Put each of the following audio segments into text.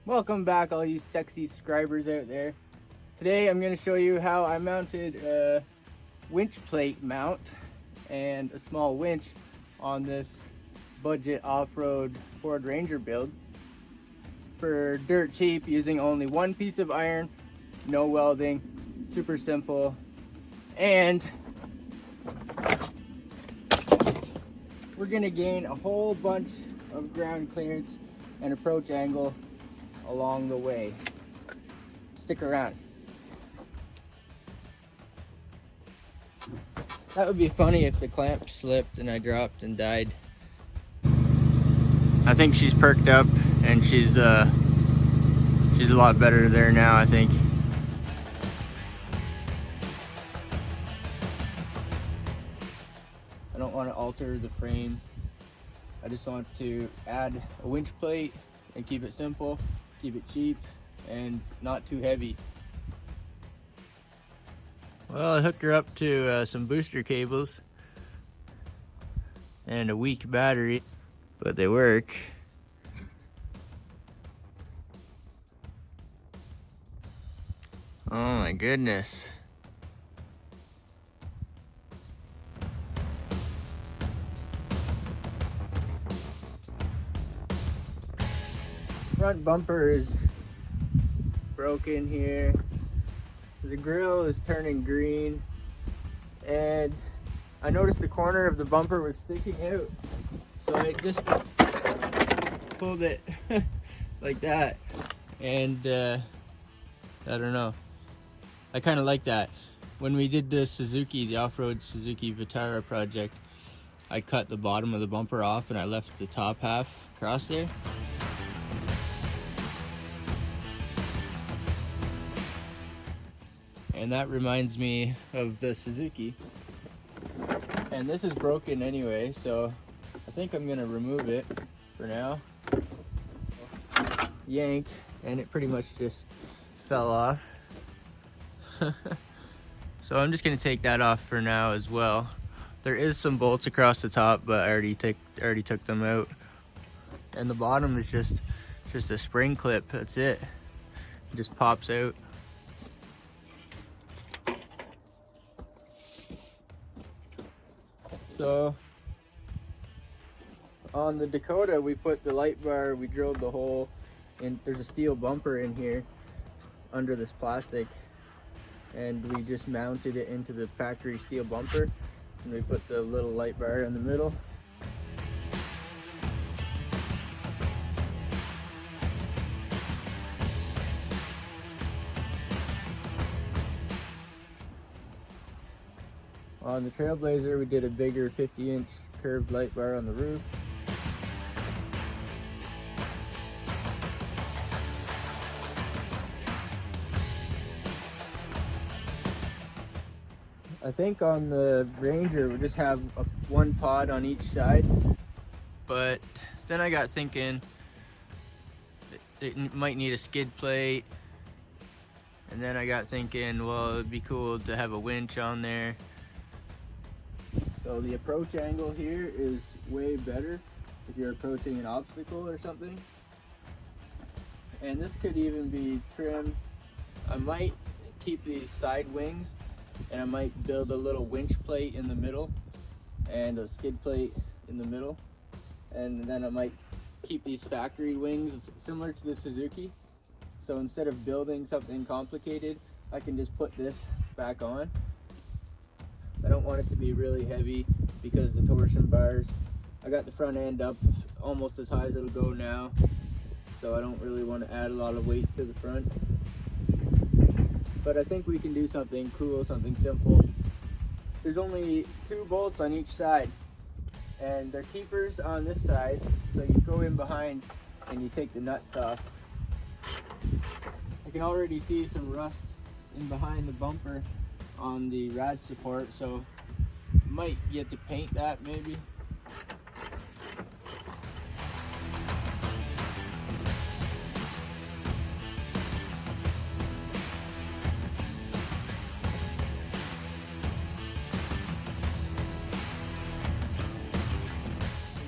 Welcome back, all you sexy subscribers out there. Today I'm going to show you how I mounted a winch plate mount and a small winch on this budget off-road Ford Ranger build for dirt cheap, using only one piece of iron, no welding, super simple, and we're going to gain a whole bunch of ground clearance and approach angle along the way. Stick around. That would be funny if the clamp slipped and I dropped and died. I think she's perked up and she's a lot better there now, I think. I don't want to alter the frame. I just want to add a winch plate and keep it simple, keep it cheap, and not too heavy. Well, I hooked her up to some booster cables and a weak battery, but they work. Oh my goodness. Front bumper is broken here. The grill is turning green, and I noticed the corner of the bumper was sticking out, so I just pulled it like that, and I don't know, I kind of like that. When we did the off-road Suzuki Vitara project, I cut the bottom of the bumper off and I left the top half across there. And that reminds me of the Suzuki. And this is broken anyway, so I think I'm gonna remove it for now. Yank, and it pretty much just fell off. So I'm just gonna take that off for now as well. There is some bolts across the top, but I already took them out. And the bottom is just a spring clip, that's it. It just pops out. So on the Dakota, we put the light bar, we drilled the hole, and there's a steel bumper in here under this plastic, and we just mounted it into the factory steel bumper, and we put the little light bar in the middle. On the Trailblazer, we did a bigger 50-inch curved light bar on the roof. I think on the Ranger, we just have one pod on each side. But then I got thinking it might need a skid plate. And then I got thinking, well, it'd be cool to have a winch on there. So the approach angle here is way better if you're approaching an obstacle or something. And this could even be trimmed. I might keep these side wings, and I might build a little winch plate in the middle and a skid plate in the middle. And then I might keep these factory wings similar to the Suzuki. So instead of building something complicated, I can just put this back on. I don't want it to be really heavy because the torsion bars, I got the front end up almost as high as it'll go now, so I don't really want to add a lot of weight to the front. But I think we can do something cool, something simple. There's only 2 bolts on each side, and they're keepers on this side, so you go in behind and you take the nuts off. I can already see some rust in behind the bumper on the rad support, so might get to paint that maybe.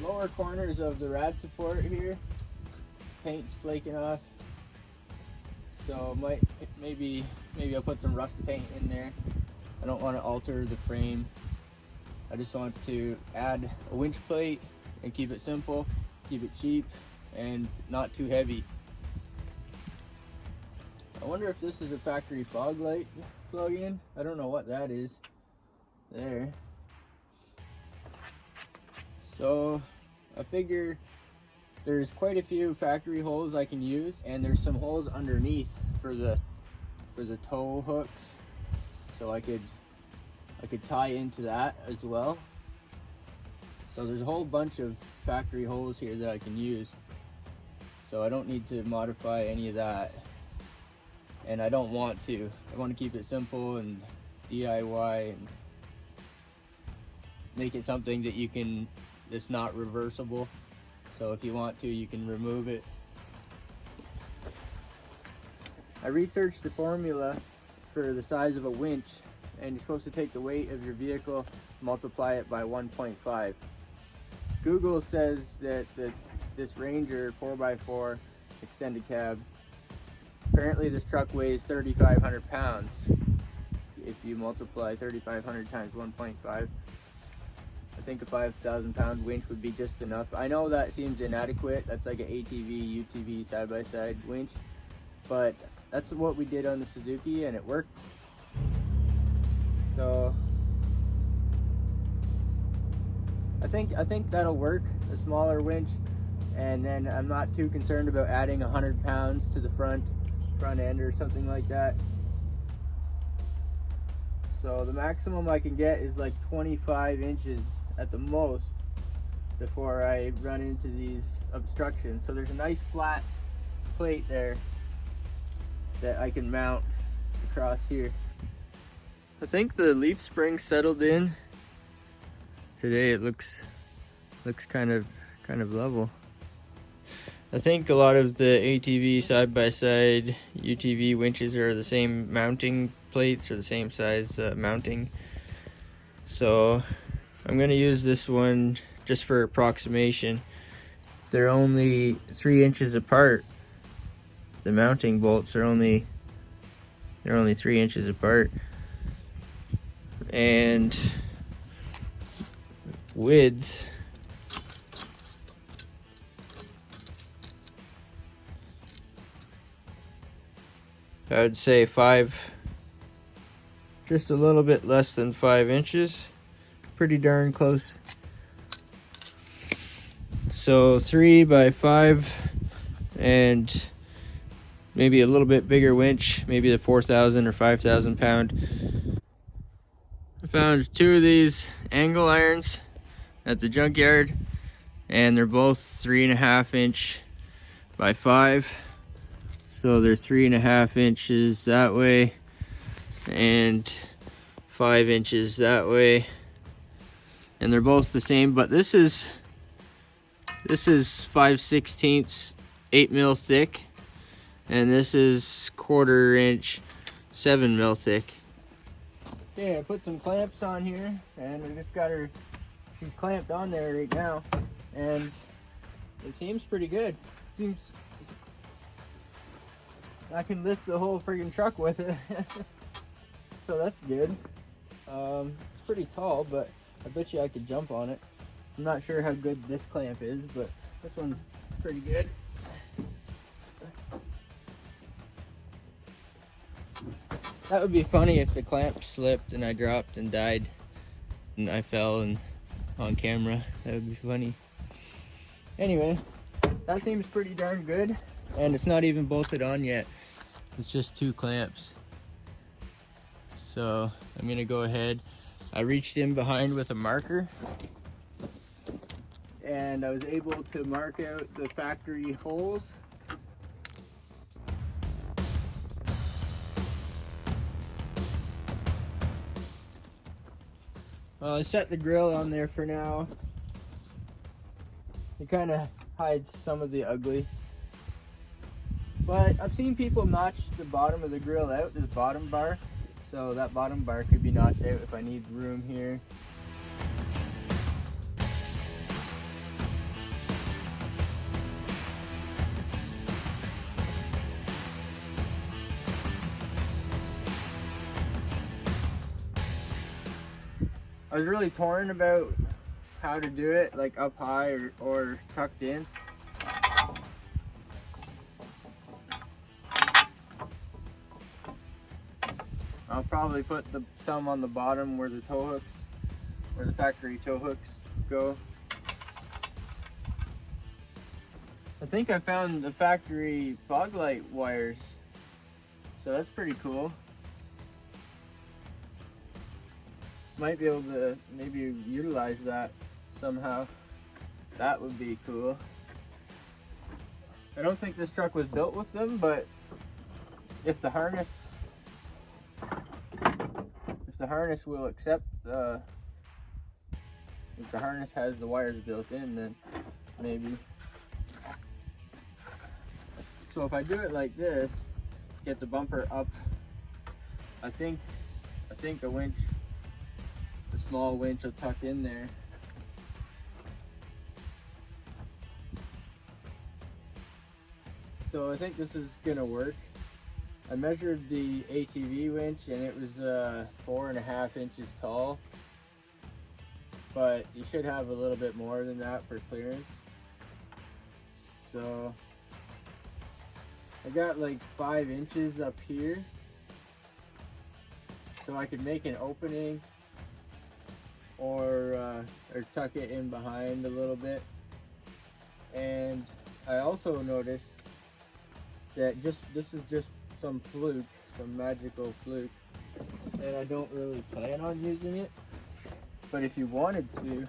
The lower corners of the rad support here, paint's flaking off. So maybe I'll put some rust paint in there. I don't want to alter the frame. I just want to add a winch plate and keep it simple, keep it cheap, and not too heavy. I wonder if this is a factory fog light plug-in. I don't know what that is. There. So I figure there's quite a few factory holes I can use, and there's some holes underneath for the tow hooks, so I could tie into that as well. So there's a whole bunch of factory holes here that I can use, so I don't need to modify any of that, and I don't want to. I want to keep it simple and DIY and make it something that that's not reversible. So if you want to, you can remove it. I researched the formula for the size of a winch, and you're supposed to take the weight of your vehicle, multiply it by 1.5. Google says that this Ranger 4x4 extended cab, apparently this truck weighs 3,500 pounds. If you multiply 3,500 times 1.5, I think a 5,000 pound winch would be just enough. I know that seems inadequate. That's like an ATV, UTV side-by-side winch, but that's what we did on the Suzuki and it worked. So I think that'll work, a smaller winch, and then I'm not too concerned about adding 100 pounds to the front end or something like that. So the maximum I can get is like 25 inches at the most before I run into these obstructions. So there's a nice flat plate there that I can mount across here. I think the leaf spring settled in. Today it looks kind of level. I think a lot of the ATV side-by-side UTV winches are the same mounting plates or the same size mounting. So I'm going to use this one just for approximation. They're only 3 inches apart. The mounting bolts are only 3 inches apart. And width, I would say just a little bit less than 5 inches. Pretty darn close. So 3 by 5, and maybe a little bit bigger winch, maybe the 4,000 or 5,000 pound. I found 2 of these angle irons at the junkyard, and they're both 3.5 inch by 5. So they're 3.5 inches that way and 5 inches that way, and they're both the same. But this is 5/16 8 mil thick, and this is 1/4 inch 7 mil thick. Okay, I put some clamps on here, and we just got her. She's clamped on there right now, and it seems pretty good. Seems I can lift the whole friggin' truck with it. So that's good. It's pretty tall, but I bet you I could jump on it. I'm not sure how good this clamp is, but this one's pretty good. That would be funny if the clamp slipped and I dropped and died and I fell and on camera. That would be funny. Anyway, that seems pretty darn good, and it's not even bolted on yet. It's just 2 clamps. So I'm gonna go ahead. I reached in behind with a marker, and I was able to mark out the factory holes. I set the grill on there for now. It kind of hides some of the ugly. But I've seen people notch the bottom of the grill out, this bottom bar. So that bottom bar could be notched out if I need room here. I was really torn about how to do it, like up high or tucked in. I'll probably put some on the bottom where the tow hooks, where the factory tow hooks go. I think I found the factory fog light wires, so that's pretty cool. Might be able to maybe utilize that somehow. That would be cool. I don't think this truck was built with them, but if the harness will accept, if the harness has the wires built in, then maybe. So if I do it like this, get the bumper up, I think a winch, the small winch will tuck in there. So I think this is gonna work. I measured the ATV winch and it was 4.5 inches tall, but you should have a little bit more than that for clearance. So I got like 5 inches up here, so I could make an opening or tuck it in behind a little bit. And I also noticed that this is just some fluke, some magical fluke, and I don't really plan on using it, but if you wanted to,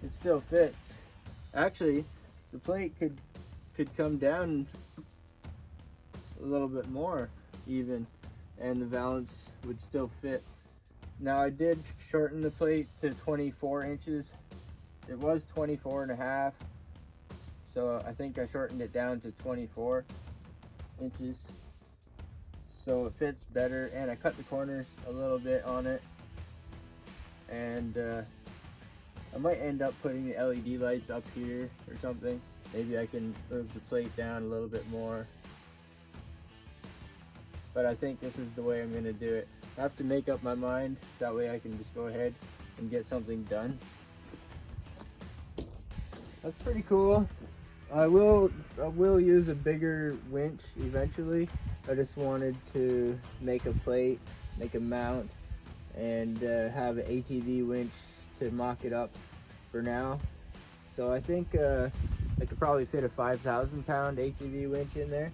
it still fits. Actually, the plate could come down a little bit more even, and the valance would still fit. Now I did shorten the plate to 24 inches. It was 24.5, so I think I shortened it down to 24 inches. So it fits better, and I cut the corners a little bit on it. And I might end up putting the LED lights up here or something. Maybe I can move the plate down a little bit more. But I think this is the way I'm going to do it. I have to make up my mind, that way I can just go ahead and get something done. That's pretty cool. I will use a bigger winch eventually. I just wanted to make a plate, make a mount, and have an ATV winch to mock it up for now. So I think I could probably fit a 5,000 pound ATV winch in there.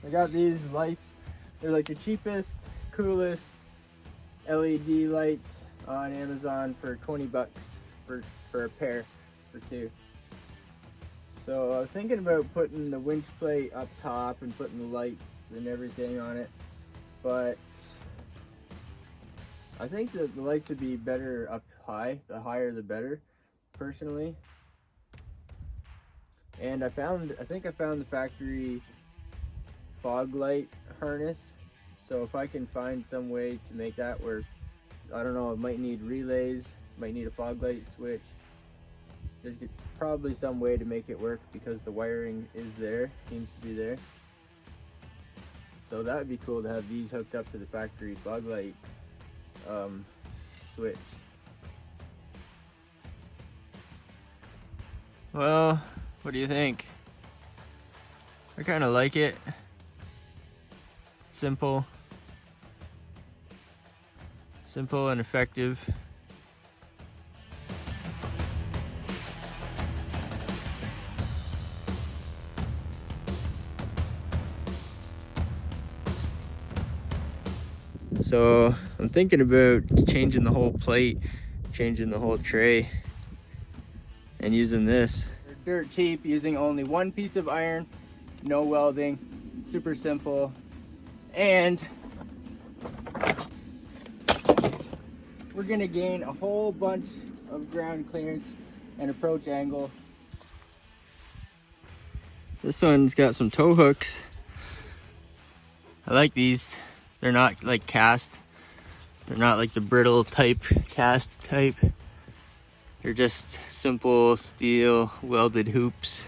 I got these lights. They're like the cheapest, coolest LED lights on Amazon for 20 bucks for a pair, for two. So I was thinking about putting the winch plate up top and putting the lights and everything on it, but I think that the lights would be better up high. The higher the better, personally. And I think I found the factory fog light harness. So if I can find some way to make that work, I don't know, it might need relays, might need a fog light switch. There's probably some way to make it work because the wiring is there, seems to be there. So that would be cool to have these hooked up to the factory fog light switch. Well, what do you think? I kind of like it. Simple and effective. So I'm thinking about changing the whole plate, changing the whole tray, and using this. They're dirt cheap, using only one piece of iron, no welding, super simple, and we're gonna gain a whole bunch of ground clearance and approach angle. This one's got some tow hooks. I like these. They're not like cast. They're not like the brittle type, cast type. They're just simple steel welded hoops.